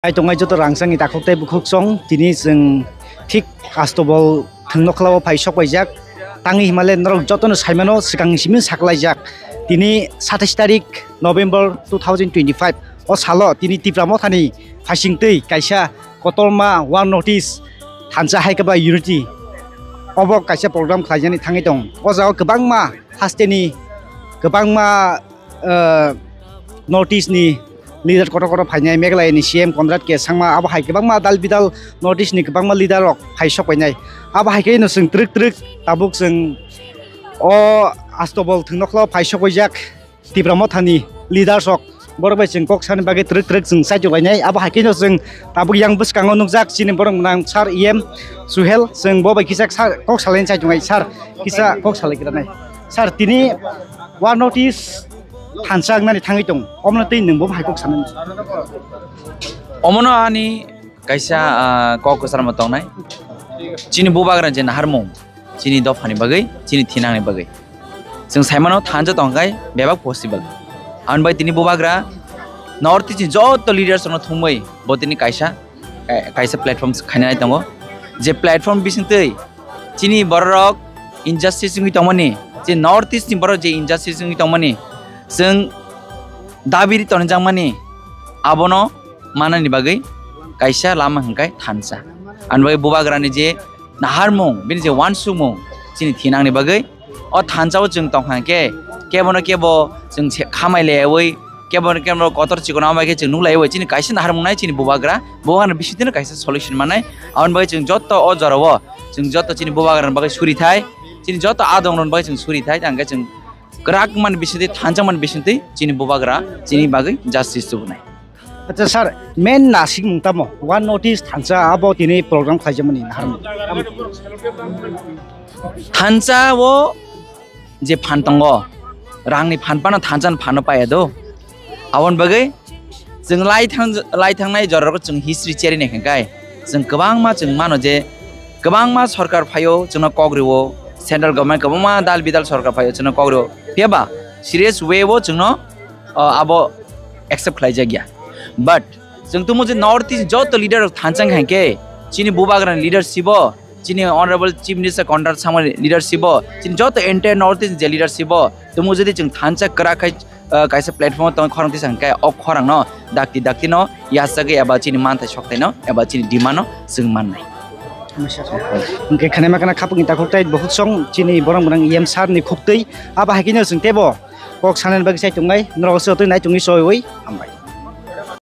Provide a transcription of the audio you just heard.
Ai tongai joto rangsang ita khoktai bukhok song tini jeng thik astobol thungno khlaw phai sok baijak tangi himalayan rok jotono saimano sikang simin saklaijak tini 27 tarik November 2025 o salo tini tipramo thani phasingtei kaisa kotorma one notice thansa haikaba unity obo kaisa program khlaijani thangi tong o jao gobangma hasteni gobangma notice ni leader kotor phainai meglai ni CM Konrad ke sangma abo hai kebangma dal bidal notice ni kebangma leader rok phaisok painai abo hai ke no sing trik tabuk sing o astobol thunoklo phaisok baijak tibramo thani leader sok borbai sing kok san bage trik sing sajo bainai abo hai ke no sing tabuk yang buskango nukjak sini borong nang sar EM Suhel sing bobai kisak sar kok salen sajo ngai sar kisa kok salai kiranai sar tini one notice Hansang nani tangi tong, omno tei nung bom haikok sanan. Omono ani kaisa kok sarma tong nai. Chini bubagran jen harmong, chini dofani bagai, chini thinang ni bagai. Sing saimano thanja tong kai bebak possible. An bai tini bubagra north chi jot leaders no thumai botini kaisa platform khanai tongo. Je platform bisingtei chini borok injustice ngi tongmani, je north east ni borok je injustice ngi tongmani. Seng dabiri tonjang mani abono mana ni bagai kaisa lama hengkai thansa anbai bubagrani je naharmong bini je wansumong chini thinang ni bagai o thansao jeng tongkhang ke kebono kebo jeng khamai lewoi kebono kotor chikona ma ke jeng nulai woi chini kaisa naharmong nai chini bubagra bisitino kaisa solution manai aun bai jeng jotto o jarawo jeng jotto chini bubagrani bagai suri thai chini jotto adongron bagai jeng suri thai angga jeng Kerak man bisiti thanjang man bisiti chini bubagra chini bagai justice tu bunai. Acha sir main nasik mungtamo one notice thansa abo tini program khaijamani harmo. Thansa wo je phantongo rangni phanpana thanjan phano paedo awon bagai jeng lai thangnai joror jeng history cheri ne khangkai jeng gobangma jeng mano je gobangma sarkar phayo jeng kogriwo Central government kabuma dal bidal sarkar phayo jeng kogriwo Piaba serious way wo jengno abo accept khlaijagya but jeng tumo je north east jot leader thanjang hangke chini bubagra leadership chini honorable chief minister Konrad Sangma leadership chini jot entire north east je leadership tumo jodi jeng thancha kra khai kaisa platform tong khorang tisang kai ok khorang no dakti no yasage aba chini manthai soktai no aba chini dimano jeng mannai Mungkin karena makna kapung kita khoktai बहुत song chini borang EM sar ni khoktei aba hakino sing tebo kok sanan bagi sai tungai nro so tu nai tungi soi oi ambai